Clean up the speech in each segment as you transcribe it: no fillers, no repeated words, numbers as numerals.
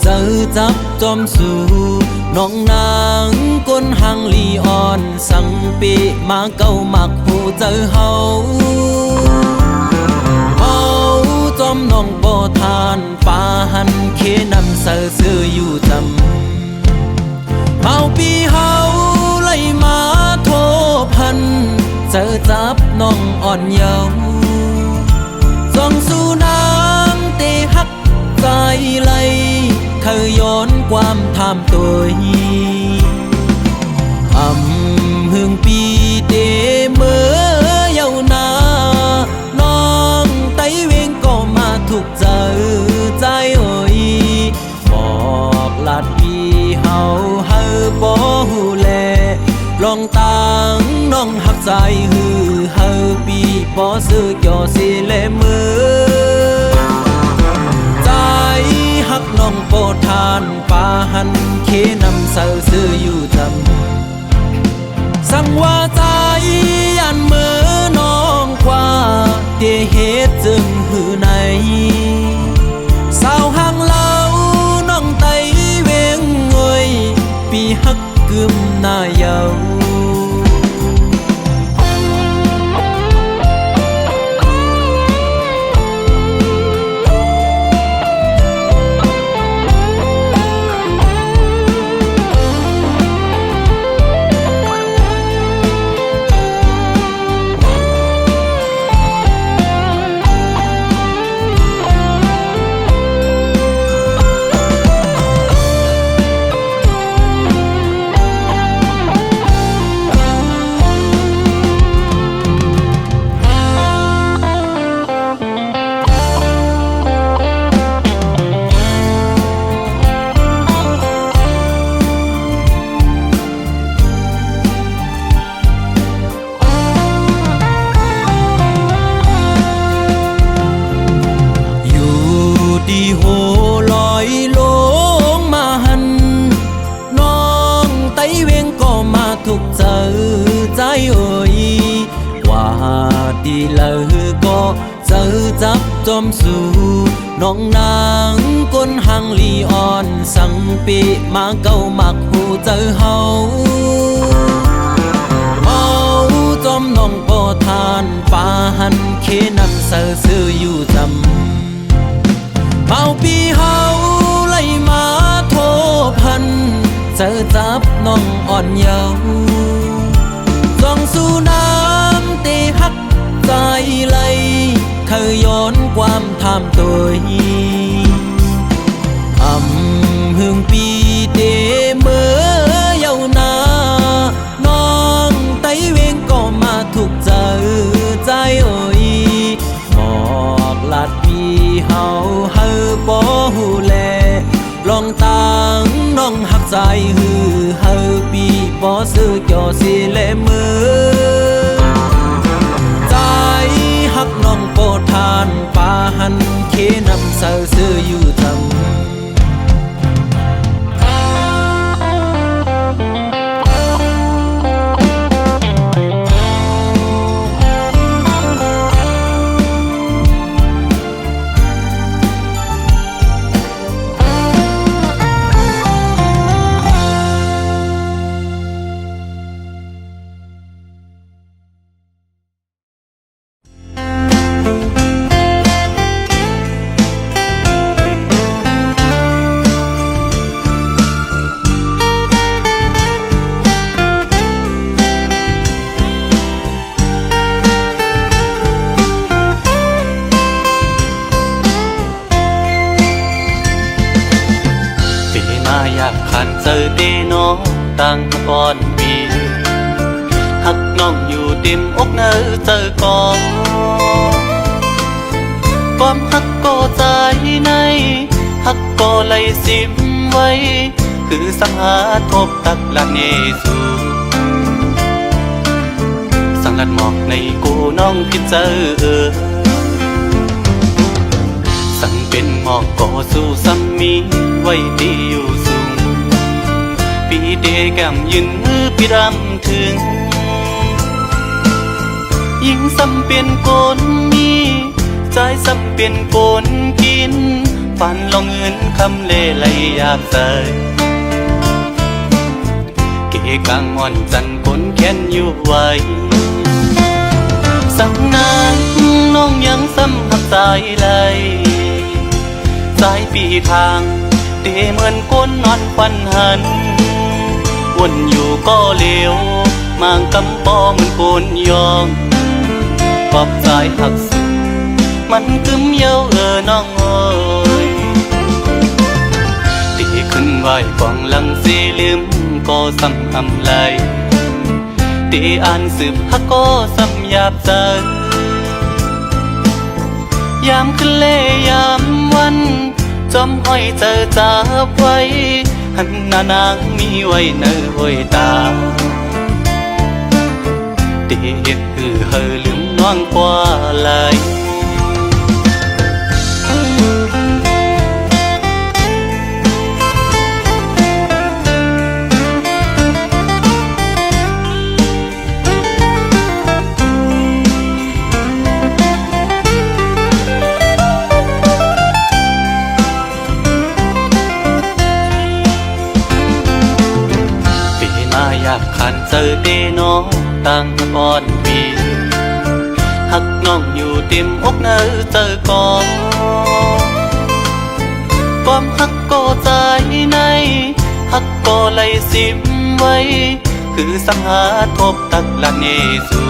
เจอจับจอมสู่น้องนางก้นหังลีอ่อนสังปีมาเก้ามักหูเจอเฮาจอมน้องบ่ทานป่าหันเคนำเสือซื้ออยู่จำเฮาปีเฮาไล่มาโทพันเจอจับน้องอ่อนเยาว์ส่องสู่นางเตหักใจไหลเคยย้อนความทำตัวหึงปีเตเมื่อเยาวนานองไตเวงก็มาถูกเจอใจเอ่ยบอกลาดปีเฮาบ่หูแลลองตังน้องหักใจปีบ่ซื้อจ่อสิเลมือใจหักน้องโปรทานป่าหันเคนำเสือซื้ออยู่จำสั่งว่าใจยันมือน้องกว่าเดเหตุจึงหือในสาวห่างเล่าน้องไตเวงเอ่ยปีหักกึมหน้าเยาดีโหลอยลงมาหันน้องไตเวงก็มาถูกเจอใจเอ่ยว่าดีเลยก็เจอจับจอมสู่น้องนางก้นหังลีอ่อนสังปีมาเก้ามักหูเจอเฮาจอมน้องบ่ทานป่าหันเคนำเสือซื้ออยู่จำเมาปีเฮาไล่มาโทพันเจอจับน้องอ่อนเยาว์ส่องสู่น้ำเตหักใจไหลเคยย้อนความทำตัวหึงปีเตเมื่อเยาวนานองไตเวงก็มาถูกเจอใจเอ่ยบอกลาดปีเฮาบ่หูแลลองตังน้องหักใจปีบ่ซื้อจ่อสิเลมือใจหักน้องโปรทานป่าหันเคนำเสือซื้ออยู่จำเจอเดน้องตั้งก่อนปีหักน้องอยู่เต็มอกเนอเจอก่อนความหักก็ใจในหักก็ไหลสิมไว้คือสังหาทบตักลักเนสูสังลัดหมอกในกูน้องพิเจอสั่งเป็นหมอกก็สู้ซ้ำมีไว้ดีอยู่สูงปีเดแก้มยืนมือพี่รำถึงยิ่งซ้ำเป็นคนมีใจซ้ำเป็นคนกิน ฝันลองเงินคำเล่ไหลอยากใส่เกกางอ่อนจันคนแค้นอยู่ไว้สักนานน้องยังซ้ำหักสายไหลสายปีทางเตเหมือนก้นนอนฟันหันวนอยู่ก็เลี้ยวมางกำปอเหมือนโกนยองปอบสายหักสุดมันกึมเย้าน้องเอ้ยตีขึ้นไหวกองหลังสีลืมก็ซ้ำอำไหลตีอ่านสืบฮักก็ซ้ำหยาบใจยามขึ้นเล่ยามวันจอมห้อยเจอจับไว้หันหน้านางมีไว้เนื้อห้อยตาตีเฮ็ดเฮอลืมน้องกว่าไหลอยากขันเจอเดน้องตั้งอ่อนปีหักน้องอยู่เต็มอกเนื้อเจอก่อนความหักก็ใจในหักก็ไหลสิบไว้คือสังหาทบตักละเนสู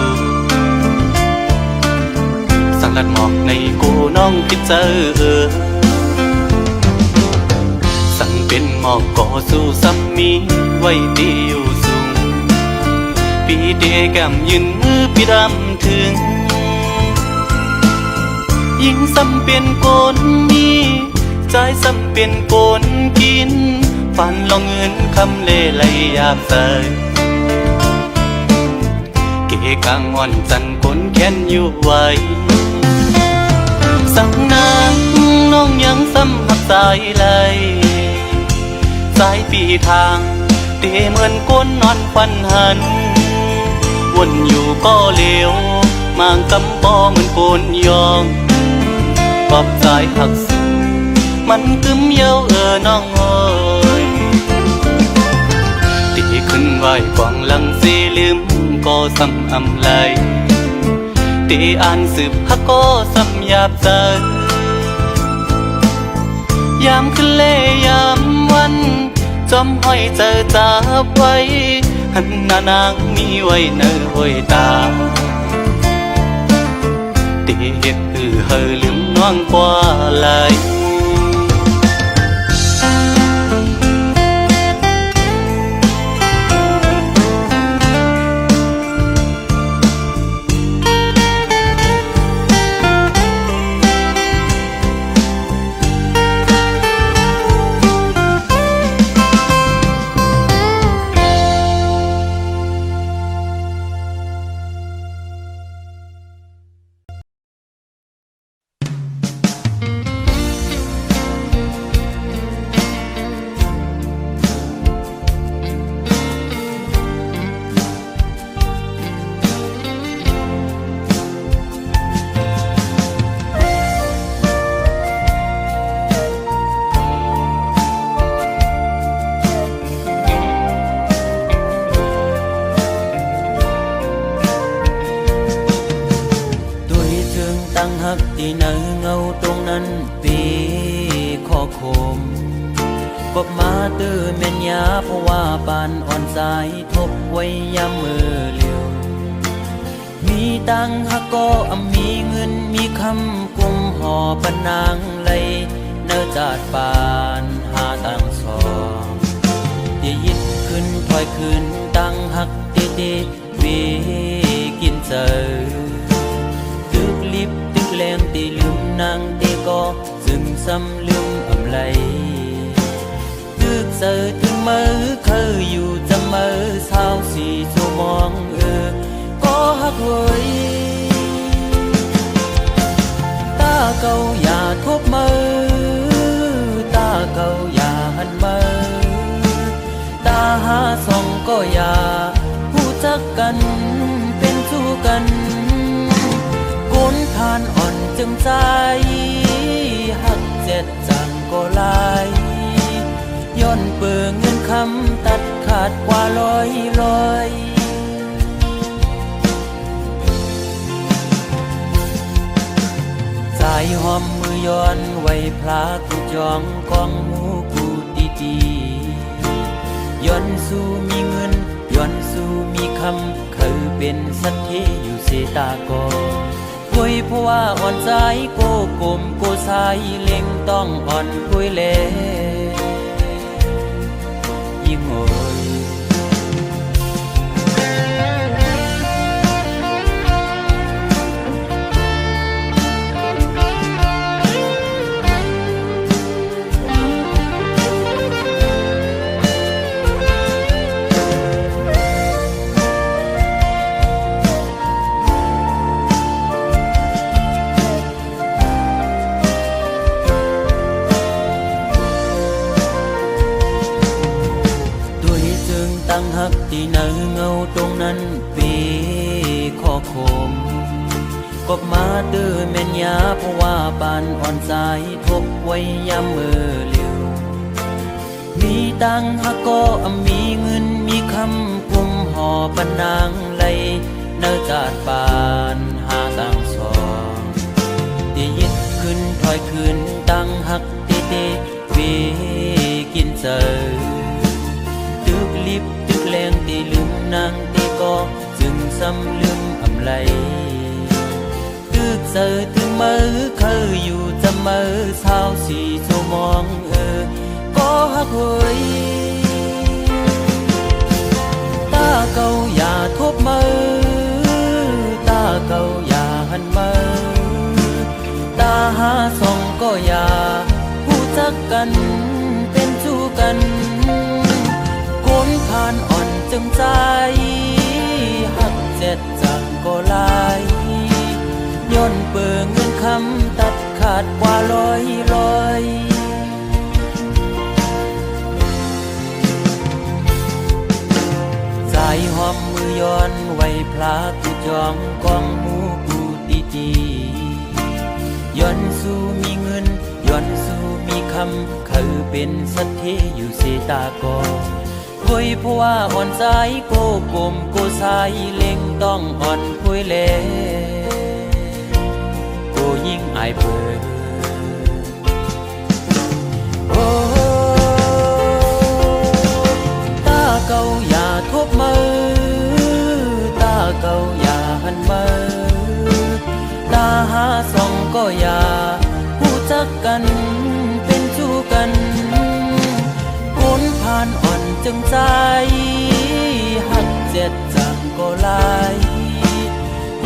สังลัดหมอกในกูน้องคิดเจอสั่งเป็นหมอกก่อสู้ซ้ำมีไว้ดีอยู่สูงปีเดแก้มยืนมือปีดำถึงยิ่งซ้ำเป็นโกนมีใจซ้ำเป็นโกนกินฝันลองเงินคำเล่ไหลอยากใส่เกกางอ่อนจันคนแค้นอยู่ไว้สังนางน้องยังซ้ำหักสายไหลสายปีทางเตเหมือนก้นนอนฟันหันวนอยู่ก็เลี้ยวมางกำปอเหมือนโกนยองปอบสายหักสุดมันกึมเย้าน้องเอ้ยตีขึ้นไหวกองหลังสีลืมก็ซ้ำอำไหลตีอ่านสืบฮักก็ซ้ำหยาบใจยามขึ้นเล่ยามวันจอมห้อยเจอจับไว้หันหน้านางมีไว้เนื้อห้อยตาตีเฮ็ดเฮอลืมน้องกว่าไหล ที่เนื้อเงาตรงนั้นปีข้อคมกบมาตื้อเม่นยาเพราะว่าบานอ่อนสายทบไว้ยามมือเลียวมีตังฮักก็มีเงินมีคำกุมห่อปนางเลยเนื้อจาดปานหาตังสองที่ยิดขึ้นถอยขึ้นตังฮักเตเวกินเจอตึกลิบตึกแรงตีลืมนางเตก็ซึ่งซ้ำลืมอำไลตึกเจอถึงมือเคยอยู่จะมือเศร้าสีชั่วมองก็ฮักเว้ยตาเก่าอย่าทบมือตาเก่าอย่าหันมือตาหาส่องก็อย่าผู้จักกันเป็นสู้กันก้นทานอ่อนจึงใจหักเจ็ดจัง ย้อนเปิงเงินคำตัดขาดกว่าร้อยสายหอมมือย้อนไว้พลากูจองกองหมูกูตีย้อนสู่มีเงินย้อนสู่มีคำเคยเป็นสัตเทอยู่เสตากอคุยเพราะว่าอ่อนใจโกกลมโกสายเล็งต้องอ่อนคุยแลยิ่งโอยตั้งหักที่เนื้อเงาตรงนั้นปีขอคมกบมาเด้อแม่นยาเพราะว่าปานอ่อนสายทบไว้ยามมือเลี้ยวมีตังหักก็มีเงินมีคำกุมห่อปนางไหลเนื้อจาดปานหาตังสองที่ยึดขึ้นถอยขึ้นตั้งหักเตวีกินเจอตึกลิบตึกแรงตีลืมนางตีก็จึงซ้ำลืมอำไลตึกเสือถึงมือเคยอยู่จะมือเศร้าสีโซมองก็หักเฮ้ยตาเก่าอย่าทบมือตาเก่าอย่าหันมือตาหาส่องก็อย่าผู้จักกันเป็นชู้กันคนผ่านอ่อนจึงใจหักเจ็ดจังก็ลายย้อนเปิงเงินคำตัดขาดกว่าร้อยสายหอมมือย้อนไว้พลากูจองกองหมูกูตีย้อนสู่มีเงินย้อนสู่มีคำเคยเป็นสัตเทอยู่เสตากอคุยเพราะว่าอ่อนใจโกกลมโกสายเล็งต้องอ่อนคุยแลโกยิ่งอายเปิดโอ้ตาเก่าอย่าทบมือตาเก่าอย่าหันมือตาหาส่องก็อย่าผู้จักกันเป็นชู้กันคนผ่านอ่อนจึงใจหักเจ็ดจังก็ลาย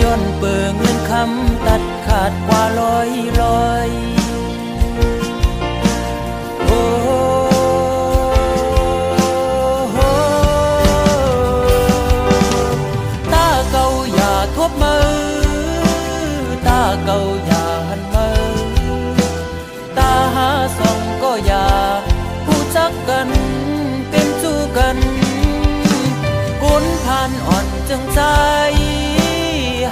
ย้อนเปิงเงินคำตัดขาดกว่าร้อยโอ้ตาเก่าอย่าทบมือตาเก่าอย่าหันมือตาหาส่องก็อย่าผู้จักกันเป็นชู้กันคนผ่านอ่อนจึงใจ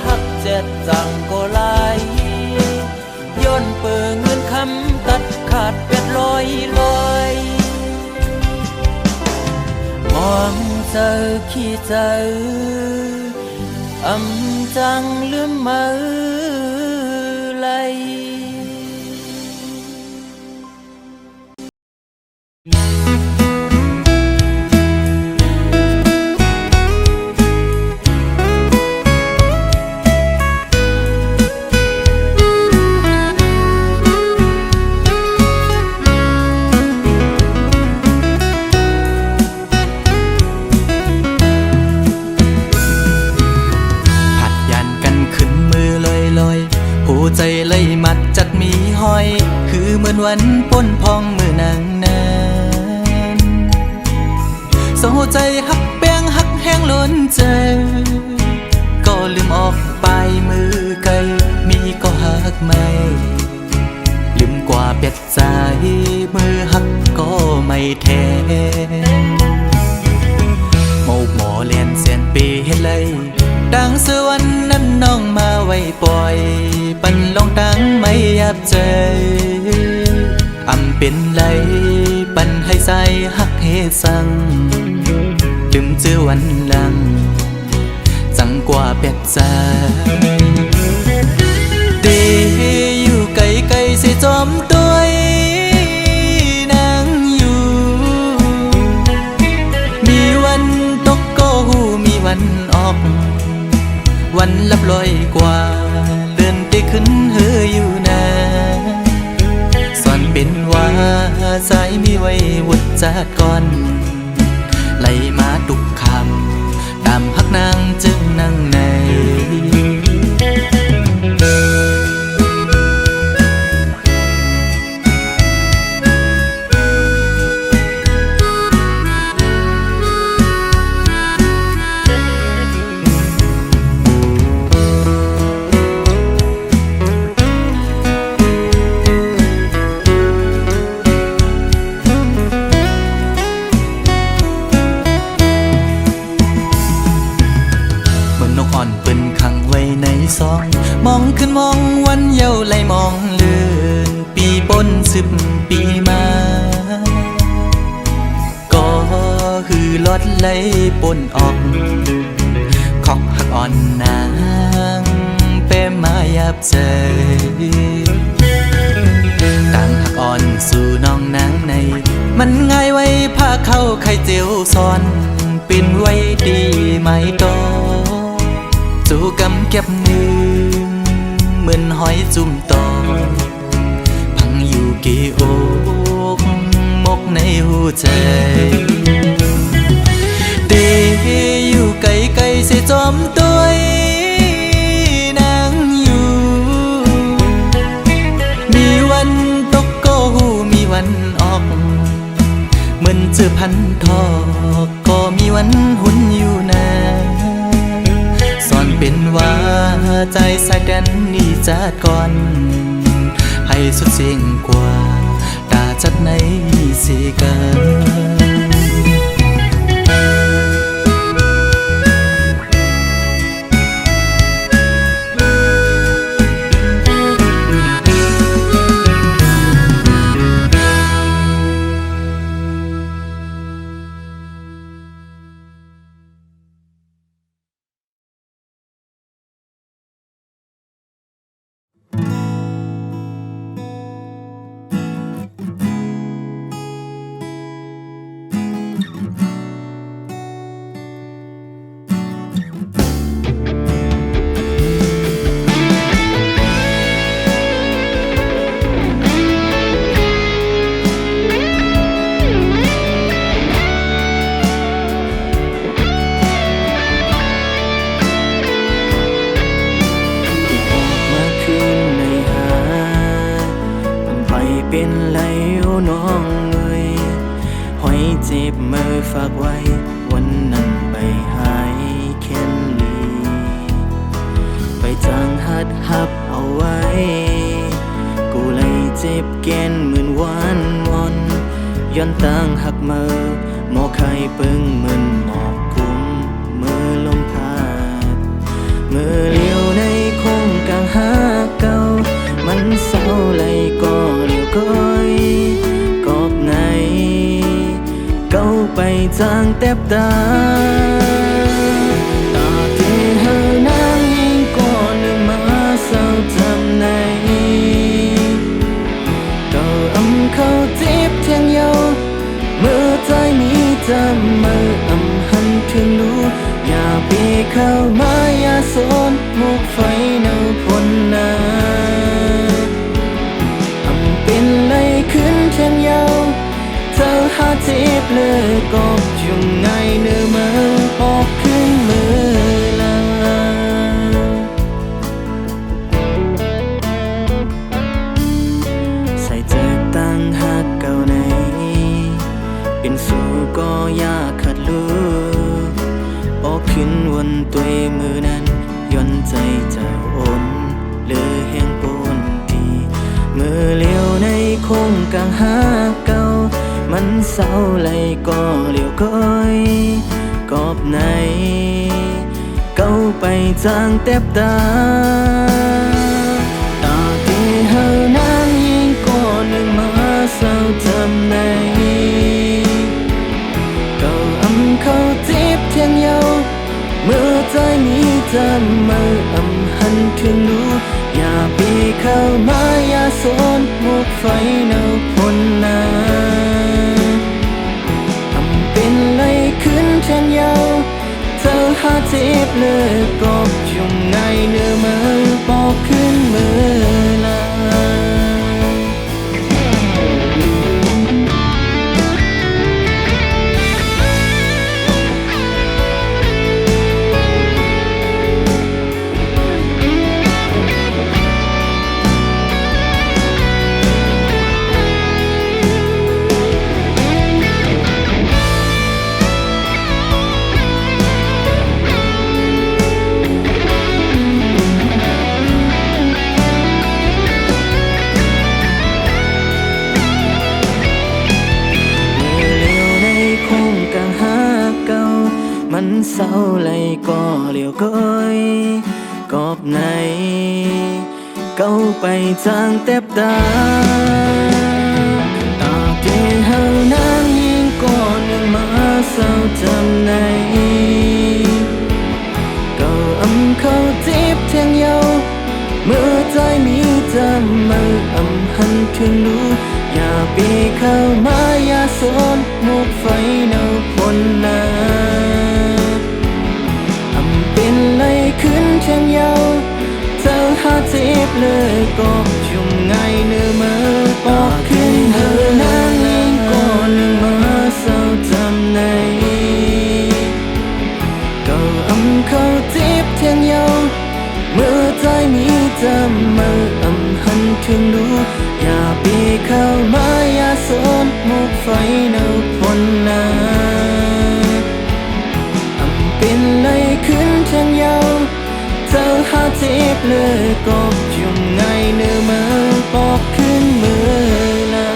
หักเจ็ดจังก็ลายย้อนเปิงเงินคำตัดขาดเป็ดร้อยมองเจอขี้เจอจังลืมมือไหลผู้ใจเลยมัดจัดมีห้อยคือเหมือนวันป้นพองมือนางนั้นเศร้าใจหักแป้งหักแห้งล้นใจก็ลืมออกไปมือไกลมีก็หักไม่ลืมกว่าเป็ดใจมือหักก็ไม่แทนโมกหมอเลียนเสียนปีให้เลยดังสวรรค์นั้นน้องมาไว้ปล่อยปันลองตั้งไม่ยับใจเป็นไรปันให้ใจหัก สั่งลืมเจอวันหลังจังกว่าแปลกใจเดอยู่ไกลๆสิจอมตัวนั่งอยู่มีวันตกก็หูมีวันออกวันลับลอยกว่าเลื่อนไปขึ้นเฮออยู่นะสอนเป็นว่าสายมีไว้วุดจากก่อนไหลมาทุกคำตามพักนางจึงนั่งในมองขึ้นมองวันเยาว์ไหลมองเลื่อนปีปน10 ปีมาก็คือลดไหลปนออกขอกหักอ่อนนางเป้มายับใจต่างหักอ่อนสู่น้องนางในมันง่ายไว้ผ้าเข้าไข่เจียวซ้อนเป็นไว้ดีไหมโตสู่กำเก็บมือเหมือนหอยจุ่มตอพังอยู่กี่อกมกในหัวใจเดอยู่ไกลๆเสียจอมตัวนั่งอยู่มีวันตกก็หูมีวันออกเหมือนเจอพันทอกก็มีวันหุ่นอยู่นะสอนเป็นว่าใจสายกันนี่จัดก่อนให้สุดเสียงกว่าตาจัดในสิกัน เป็นไรน้องเอ่ยหอยเจ็บมือฝากไว้วันนั้นไปหายแค่นลีไปจางหัดหับเอาไว้กูเลยเจ็บแกนเหมือนวานวอนย้อนต่างหักมือหมอไข่ปึ้งมึนหมอกกุมมือลมพาดมือเลี้ยวในคงกลางหาเก่ามันเศร้าเลยก็เลี้ยวก้อยกอบไหนเก้าไปจางแทบตาตาเทเฮานางยิงก่อนหนึ่งมาเศร้าจำไหนเก้าอำเขาเจ็บเทียงเยาเมื่อใจมีจำมืออำหันถึงรู้อย่าไปเข้ามาอย่าสนมุกไฟเนาพ้นนาเป็นไรขึ้นเทียงเยาเธอหาเจ็บเลยกอบอยู่ไงเนื้อมือออกขึ้นมือลาใส่เจอตั้งหักเก่าในเป็นสู่ก็ยากขัดลูออกขึ้นวันตัวมือนั้นย้อนใจเจ้าอ่อนเลือแห่งปนทีมือเลี้ยวในคงกลางหาเก่ามันเศร้าเลยก็เลี้ยวก้อยกอบไหนเก้าไปจางแทบตาตาที่เฮานางยิงก่อนหนึ่งมาเศร้าจำไหน เศร้าเลยก็เหลียวก้อยกอบไหนเก้าไปจางเต็บตาตาเจเฮานั้นยิงก่อนยังมาเศร้าจำในเก้าเขาจีบเทียงเยาเมื่อใจมีจำมือหันถึงรู้อย่าปีเข้ามาอย่าสนมุกไฟเนาพนนาเป็นไรขึ้นเชียงเยาเจ้าหาจีบเลยก็ชุ่มไงเนื้อมือปอกขึ้นเธอนางยิงก่อนหนึ่งมาเศร้าจำในก็เขาจีบเทียงเยาเมื่อใจมีจำมือหันถึงรู้อย่าปีเข้ามาอย่าสนมุกไฟเนาพนนาเป็นไรขึ้นเชียงเยาเจ้าหาจีบเลยก็ยุ่งไงเนื้อมือปอกขึ้นมือลา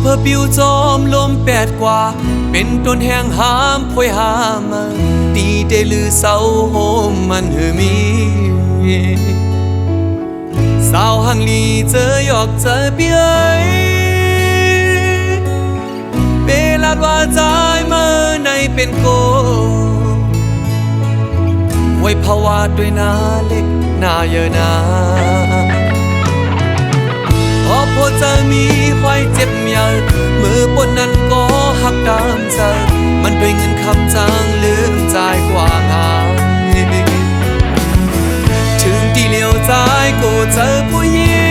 เพื่อปิวจอมลมแปดกว่าเป็นต้นแห่งหามพวยหามาตีได้ลือเศร้าโฮมมันเฮมีสาวหังลีเจอหยอกเจอเปียเปลาดว่าใจมาในเป็นโกไว้ภาวะด้วยหน้าเล็กหน้าเยอะนาพอพอจะมีควายเจ็บเมียมือบนนั้นก็หักตามใจมันด้วยเงินคำจางลืมใจกว่างานถึงที่เลี้ยวใจก็เจอผู้หญิ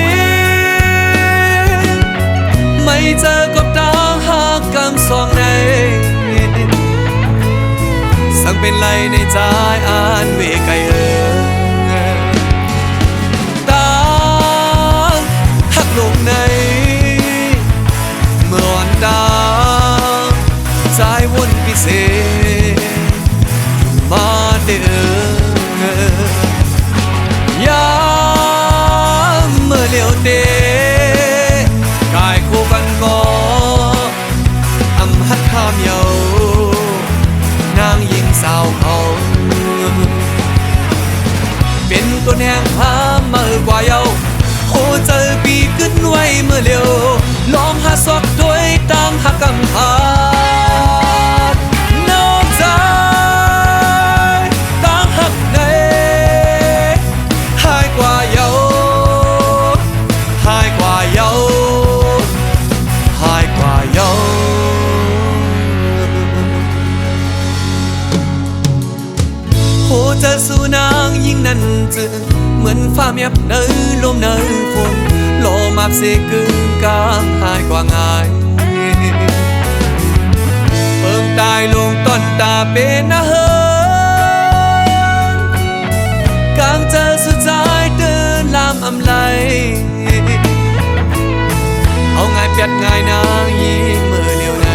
งไม่เจอกับตาหักกำสองในสั่งเป็นไรในใจอ่านเวไกลลงในเมื่อวันดาวใจวนพิเศษมาเดินยามเมื่อเลี้ยวเตะกายคู่กันก็หัดข้ามเยานางยิงสาวเขาเป็นตัวแนงพาเมื่อกว่าเยาโอ้เจอปีขึ้นไว้เมื่อเร็วลองหาสอดด้วยตั้งหักกำพานนอกใจตั้งหักในหายกว่าเยาหายกว่าเยาหายกว่าเยาโอ้เจอสู่นางยิ่งนั้นจึงเหมือนฟ้าเมียบเนยลมเนยฝนโลมาบเสกึ่งกลางหายกว่าง่ายเพิ่งตายลงต้นตาเป็นอาเหินกลางเจอสุดท้ายเดินลามอำไลเอาง่ายเปียดง่ายนางยิงมือเลี้ยวใน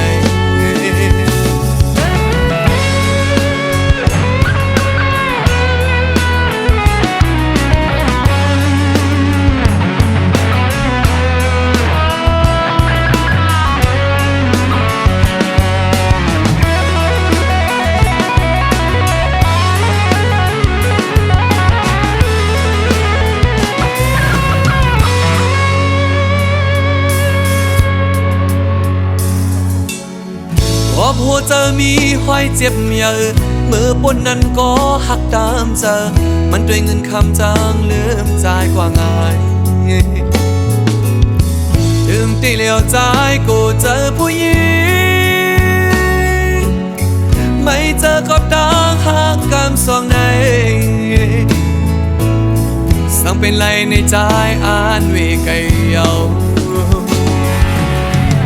หัวเจอมีห้อยเจ็บเมีย เมื่อปนนั้นก็หักตามเจอมันด้วยเงินคำจางลืมใจกว่าง่ายถึงที่เหลียวใจกูเจอผู้หญิงไม่เจอก็ต่างหากกำสองในสั่งเป็นไรในใจอ่านเวไกเยา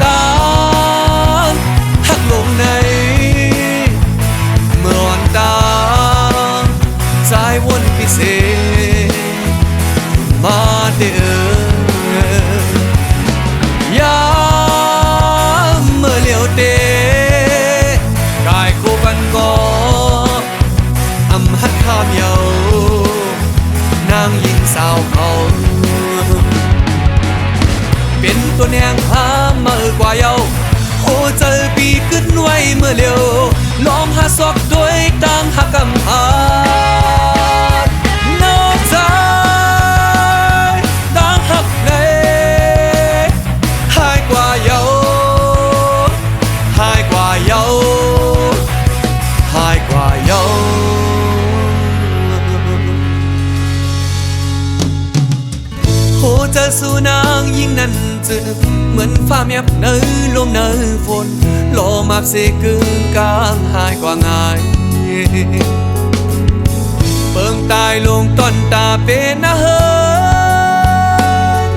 ตามหักลงในเมื่อวันตาใจวนพิเศษมาเด้อยามเมื่อเหลียวเตกายคู่กันก็อำหัดข้ามเยานางหญิงสาวเขาเป็นตัวแนงหาเมื่อกว่าเยาโอ้เจอปีขึ้นไว้เมื่อเร็วลองหาศอกด้วยต่างหักกำหานอกใจต่างหักในหายกว่าเยาหายกว่าเยาหายกว่าเยาโหเจอสู่นางยิ่งนั้นจึงเหมือนฟ้าแมบเนยลมเนยฝนโลมาบเสกึ่งกลางหายกว่าง่ายเปิงตายลงต้นตาเป็นอาเหิน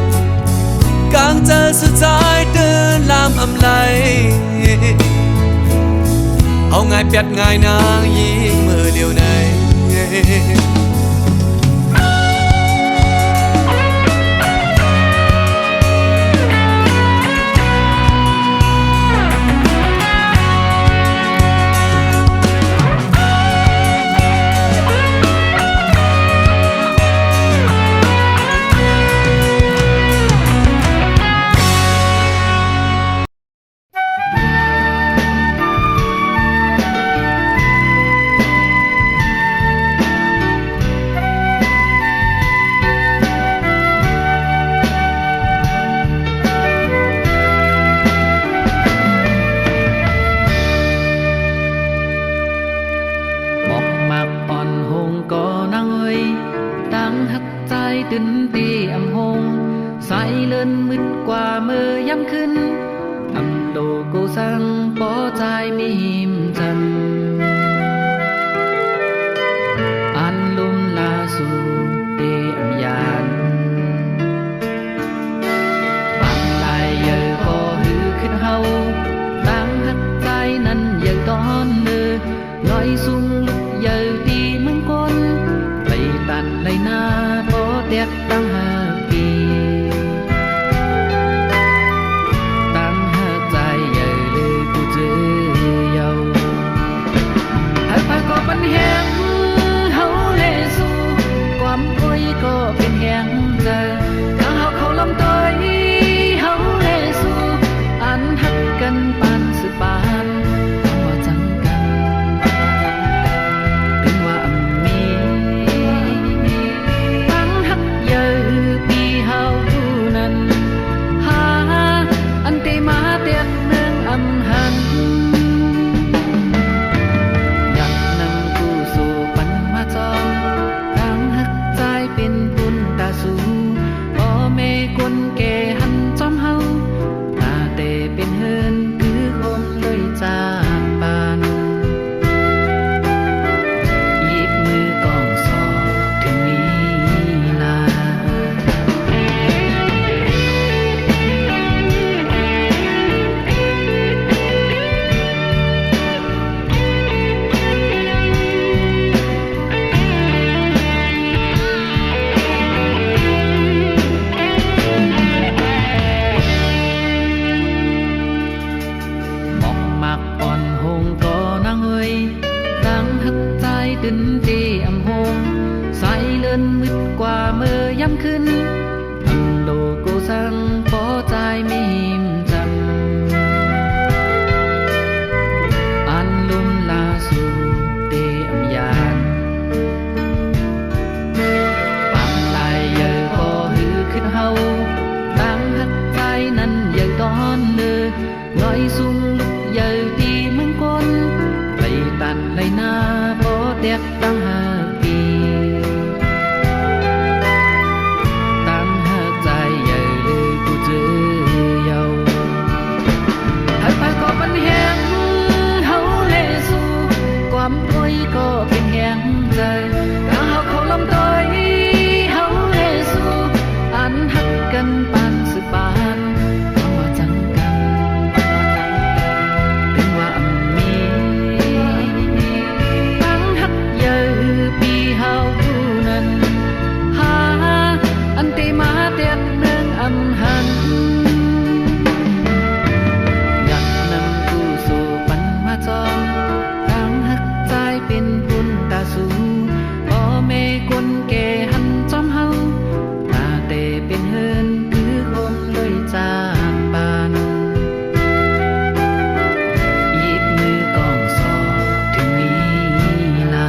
กลางเจอสุดท้ายเดินลามอำไลเอาง่ายเปียดง่ายนางยิ่งมือเดียวในตื่นตีอำหงสายเลื่อนมืดกว่าเมื่อยามขึ้นอำโตกูสั่งปอใจมีหิมจันอันลุมลาสู่เตอำยานบางลายเยอะก็หือขึ้นเฮาตั้งหักใจนั้นเยอะตอนเนื้อลอยสูงลุกเยอะตีมึงก้นไปตันในหน้าเด็กตั้งหาปีตั้งหาใจใหญ่เลยกูเจอเยาหากพาก็เป็นแหงเฮาเลสู่ความป่วยก็เป็นแหงใจข้าเขาลำต้อยเฮาเลสู่อันหักกันปานสืบปานว่าจังกันถึงว่ามีขึ้นที่อำหงสายเลื่อนมืดกว่าเมื่อยามขึ้นอำโลกูสั่งปอใจไม่หิมจันอันลุมลาสู่เตอำยานปังลายเยอะก็หือขึ้นเฮาตั้งหักใจนั้นเยอะตอนเนื้อลอยสูงลุกเยอะที่เมืองก้นไปตันเลยหน้า đẹp đang hà kỳ đang hà dài dày lời của dư dầu hai phải có bánh hẹn hấu lệ duความôi có bên hẹn dài đang học khẩu lâm tôi hấu lệ du ăn hắtกันปานสืบปานว่าจังกันถึงว่ามีตั้งหักเยอะปีเฮานั้นหาอันตีมาเตียนเมืองอำหันอยากนำกูสู่ปันมาจอมตั้งหักใจเป็นบุญตาสูพ่อแม่คนแก่หันจอมเฮาตาเตเป็นเฮินคือคนเลยจากปานหยิบมือกองสอถึงนี้นา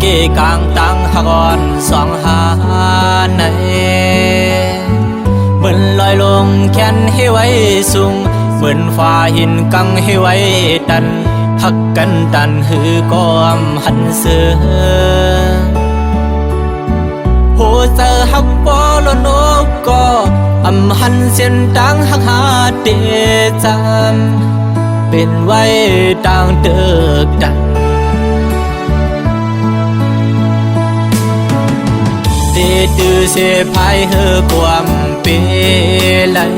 kê càng tăng hạ gòn xoang hà này bần lòi lùng khen hiu ấy sung bần pha hin căng hiu ấy tần hắc cân tần hư com hân sơ hồ sơ hắc bó lô nô co âm hân xiên trắng hắc hà tê chăm bên vai đang được đặt tê tư sẽ phải hơ quam bê lại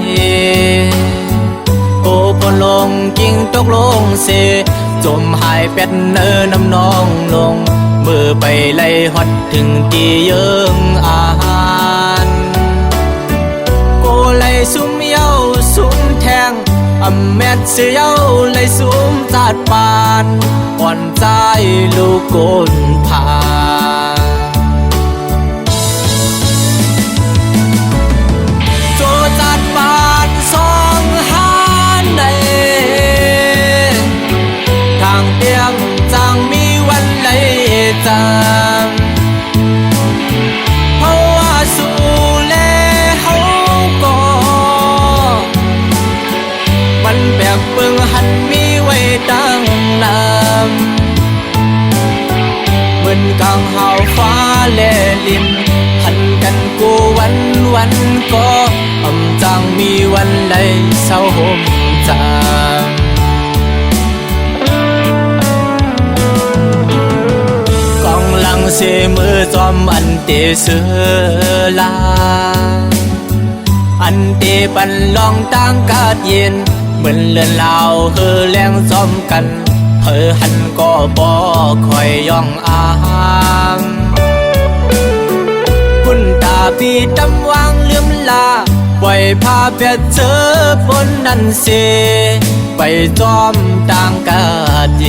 ô bồn lông kinh tốc lông sẽ chôm hai pet nơ nằm nong lông mưa bay lay hótถึง tí dương an cô lay sum yêu sum thang âm mét sẽ yêu lay sum chát bàn còn trái lu cồn phà song han này thằng tiếng chẳng miวันlấy chẳng hậu à su lê hậu có văn bẹc bưng hẳn mi quay tăng nam mình càng hào phá lê liêm hẳnกันกูวันวันก็จางมีวันไหลเศร้าห่มจางกองหลังเสมือจอมอันเตเสือลาอันเตปันลองตั้งกาดเย็นเหมือนเลือนลาวเฮอแรงจอมกันเฮอหันก็บ่คอยย่องอามคุณตาปีดำวางลืมลาปล่อยพาเพียเจอบนนั้นเสไปจอมต่างกาเย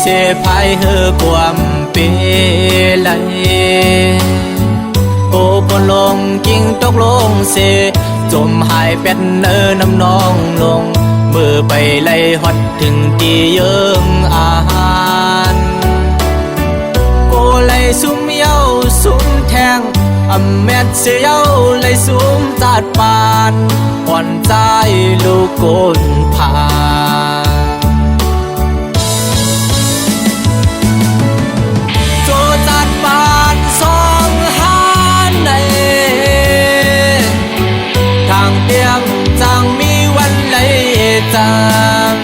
sẽ phải hơ quam bê lại ô bồn ลงกิ่งตกลงเสจมหายเป็ดเนอน้ำนองลงมือไปไล่ฮอดถึงตีเยิงอาหารโกไล่ซุ่มเย้าซุ่มแทงอำแมดเสียเย้าไล่ซุ่มจาดปานอ่อนใจลูกโกนผาโจจัดปานสองหานในทางเตียงจังมีวันไหลจาง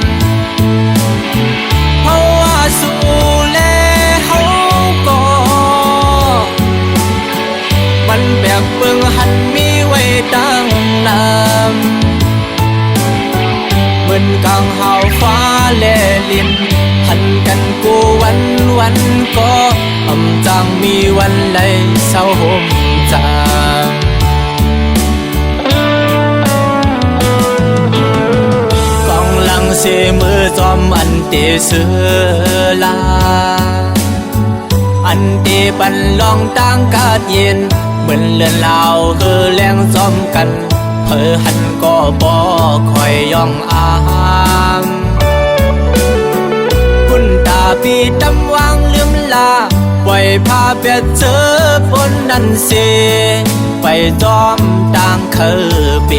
เพราะว่าสู่แลเฮาก็มันแบกเบิ่งหันมีไว้ตั้งนานเหมือนกลางหาวฟ้าแลลินหันกันกูวันก็จางมีวันไหลเศร้าห่มจางกองหลังเสมือจอมอันเตเสือลาอันเตปันลองต่างกาดเย็นเหมือนเลือนลาวคือแรงจอมกันเธอหันก็บ่คอยย่องอามคุณตาปีดำวางลืมลาปล่อยพาเปียเจอฝนนั้นเสไปจอมต่างเคอเป